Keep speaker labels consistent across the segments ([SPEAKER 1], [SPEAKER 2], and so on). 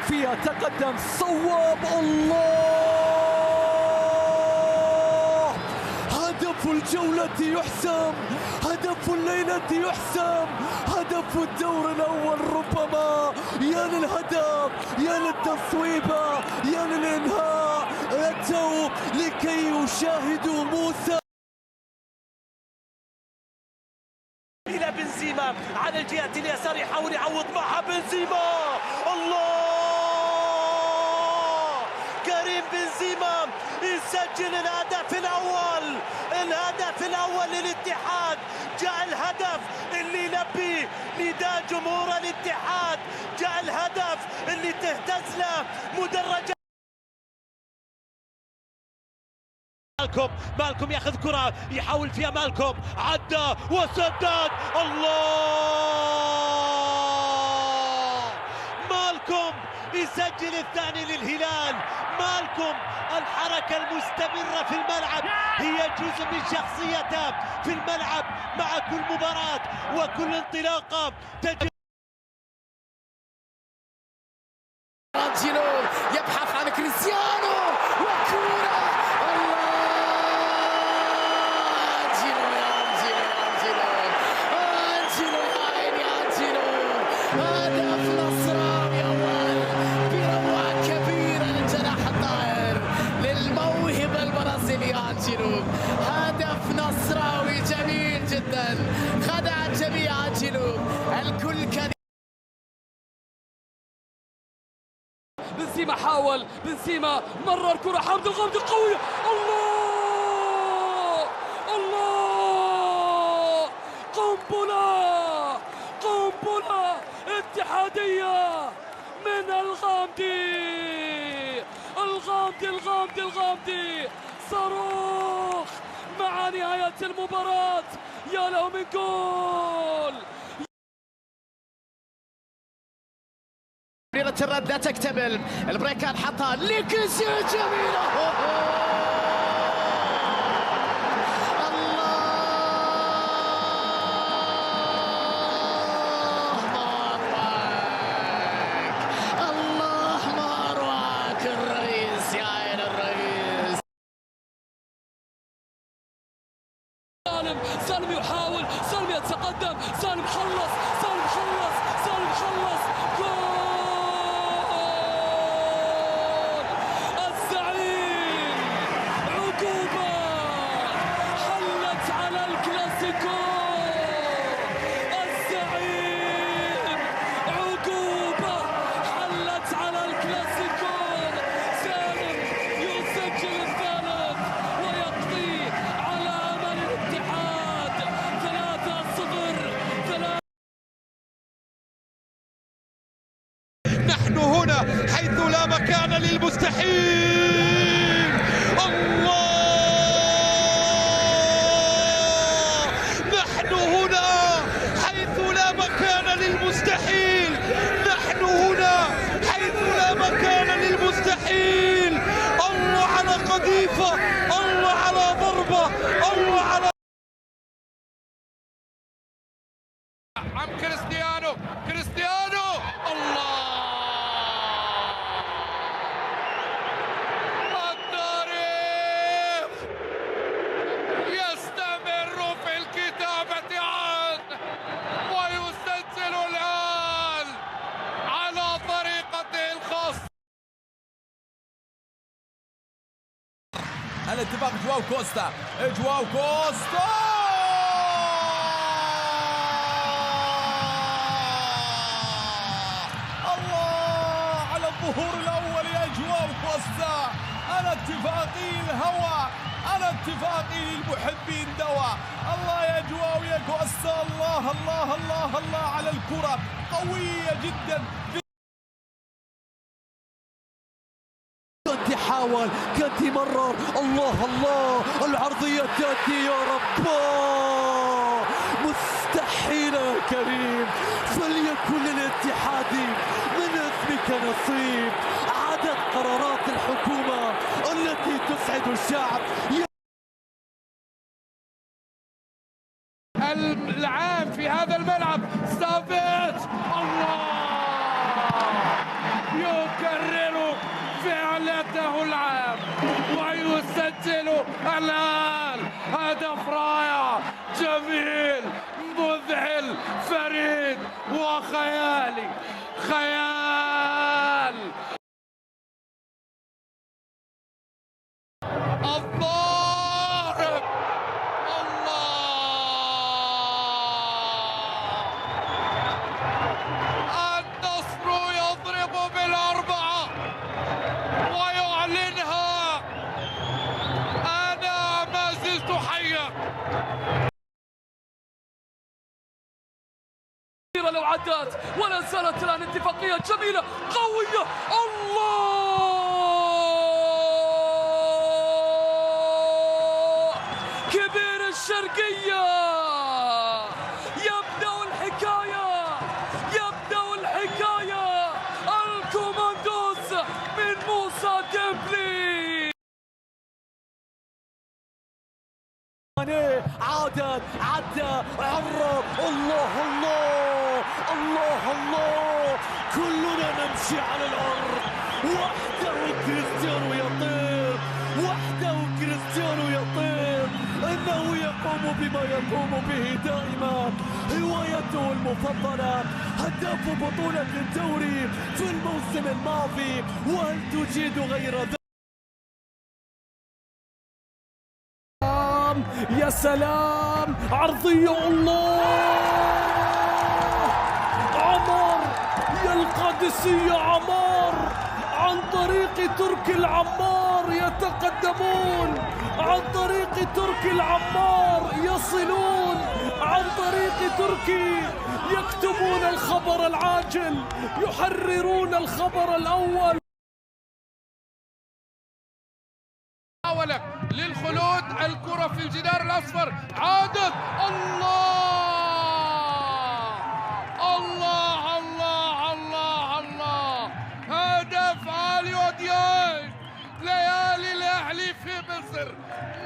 [SPEAKER 1] فيها تقدم صواب. الله، هدف الجولة يحسم، هدف الليلة يحسم، هدف الدور الأول ربما. يا للهدف، يا للتصويبة، يا للإنهاء. أتوا لكي يشاهدوا موسى.
[SPEAKER 2] إلى بنزيما على الجهة اليسار، يحاول يعوض معها بنزيما. الله، كريم بنزيما يسجل الهدف الأول، الهدف الأول للاتحاد. جاء الهدف اللي يلبي نداء جمهور الاتحاد، جاء الهدف اللي تهتز له مدرجات. مالكم ياخذ كرة يحاول فيها، مالكم عدى وسدد. الله، مالكم يسجل الثاني للهلال. مالكم الحركة المستمرة في الملعب هي جزء من شخصيته في الملعب مع كل مباراة وكل انطلاقة.
[SPEAKER 3] أنجيلو يبحث عن كريستيانو وكورة. هدف نصراوي أول بروعة كبيرة للجناح الطائر للموهبة البرازيلية أنجيلو. هدف نصراوي جميل جدا، خدع الجميع أنجيلو. الكل كان
[SPEAKER 4] بنزيما حاول، بنزيما مرر كرة، حمد الغامدي قوية. الله الله، قنبلة قنبلة اتحادية من الغامدي. الغامدي صاروخ مع نهاية المباراة. يا له من جول.
[SPEAKER 3] الرد لا تكتمل، البريكات حطها لكيسي جميلة. الله ما أروعك الرئيس، يا عين الرئيس.
[SPEAKER 4] سالم يحاول، سالم يتقدم، سالم خلص. جول الزعيم، عقوبة حلت على الكلاسيكو. الزعيم عقوبة حلت على الكلاسيكو. سالم يسجل الثالث ويقضي على أمل الاتحاد. 3-0.
[SPEAKER 2] نحن هنا حيث لا مكان للمستحيل. الله، نحن هنا حيث لا مكان للمستحيل. نحن هنا حيث لا مكان للمستحيل. الله على قذيفة، الله على ضربة، الله على عم كريستيانو. الله، التاريخ يستمر في الكتابة عنه ويسجل الآن على طريقته الخاصة.
[SPEAKER 1] الاتفاق جواو كوستا. الله على الظهور الأول يا جواو كوستا. أنا اتفاقي الهوى، أنا اتفاقي للمحبين دواء. الله يا جواو يا كوستا. الله الله الله الله على الكرة، قوية جدا. كنت حاول، كنت مرر. الله العرضية تأتي يا رب. مستحيلة يا كريم. فليكن للاتحاد من اسمك نصيب. عدد قرارات الحكومة التي تسعد الشعب.
[SPEAKER 2] العام في هذا الملعب ستافيت. الله،
[SPEAKER 5] بدايته العام ويسجل الآن هدف رائع جميل مذهل فريد وخيالي خيال. الضارب النصر يضرب بالأربعة ويعلنها أنا ما زلت حيا.
[SPEAKER 4] لو عدت ولا زالت الآن اتفاقية جميلة قوية. الله كبير الشرقية يبدأ الحكاية الكوماندوز من موسى ديمبلي.
[SPEAKER 2] عادت عدى عرب. الله كلنا نمشي على الأرض. وحده كريستيانو يطير إنه يقوم بما يقوم به دائما. هوايته المفضلة هداف بطولة الدوري في الموسم الماضي، وهل تجيد غير ذلك؟
[SPEAKER 1] يا سلام عرضية. الله عمار يا القادسية. عمار عن طريق تركي العمار يتقدمون، عن طريق تركي العمار يصلون، عن طريق تركي يكتبون الخبر العاجل، يحررون الخبر الأول.
[SPEAKER 5] محاولة للخلود، الكرة في الجدار الأصفر عادت. الله هدف علي دياج. ليالي الأهلي في مصر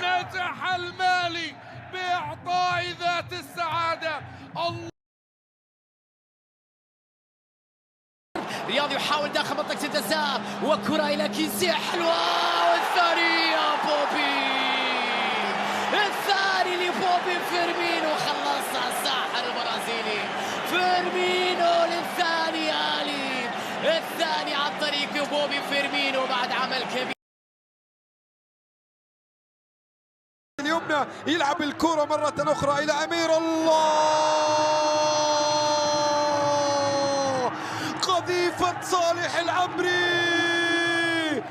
[SPEAKER 5] نجح المالي بإعطاء ذات السعادة.
[SPEAKER 3] رياض يحاول داخل منطقة الجزاء وكرة إلى كيسيه حلوة، والثاني يا بوبي، الثاني لبوبي فيرمينو. خلصها الساحر البرازيلي فيرمينو للثاني آلي، الثاني عن طريق بوبي فيرمينو بعد عمل كبير.
[SPEAKER 6] اليمنى يلعب الكرة مرة أخرى إلى أمير. الله قذيفة صالح العمري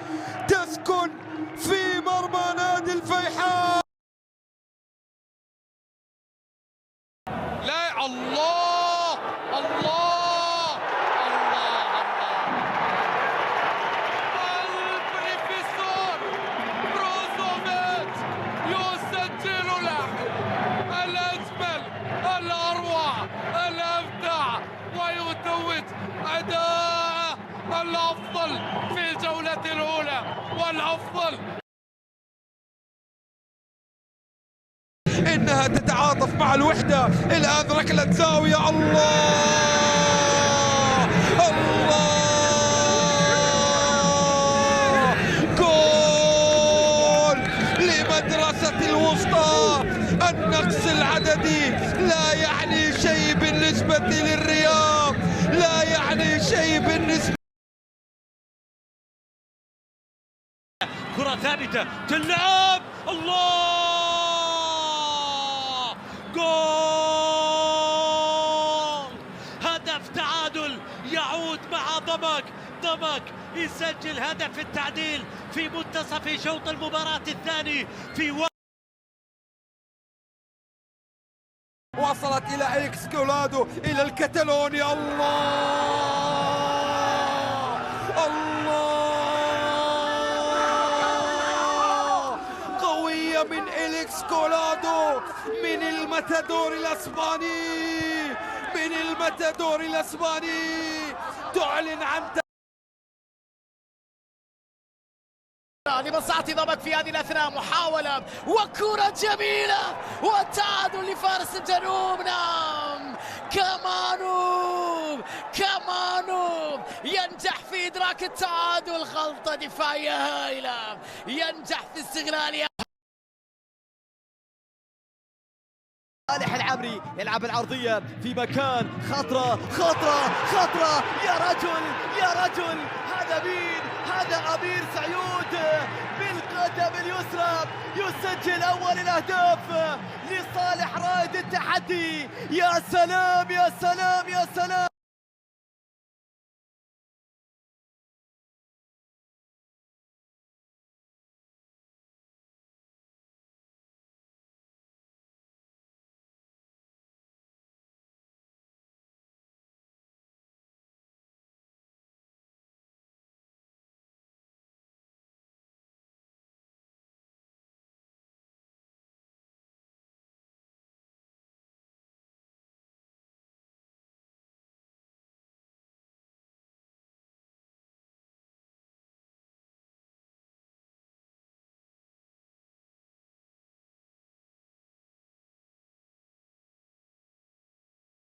[SPEAKER 6] تسكن في مرمى نادي الفيحاء.
[SPEAKER 5] لا الله البروفيسور بروزوفيتش يسجل له الأجمل الأروع الأبدع ويتوج أداء الأفضل في الجولة الأولى والأفضل.
[SPEAKER 6] إنها تتعاطف مع الوحدة. الآن ركلة زاوية. الله جول لمدرسة الوسطى. النقص العددي لا يعني شيء بالنسبة للرياض، لا يعني شيء بالنسبة.
[SPEAKER 2] كرة ثابتة تلعب. الله جول. هدف تعادل يعود مع ضمك يسجل هدف التعديل في منتصف شوط المباراة الثاني في
[SPEAKER 6] وصلت إلى إكس كولادو إلى الكتالوني. الله قوية من إليكس كولادو، من المتادور الأسباني تعلن عن
[SPEAKER 3] لمصلحة ضبك في هذه الأثناء. محاولة وكرة جميلة والتعادل لفارس الجنوب. نعم كمانوف ينجح في إدراك التعادل. غلطة دفاعية هائلة ينجح في استغلالها.
[SPEAKER 7] صالح العمري يلعب العرضية في مكان خطرة يا رجل هذا مين؟ هذا أمير سعيود بالقدم اليسرى يسجل أول الأهداف لصالح رائد التحدي. يا سلام.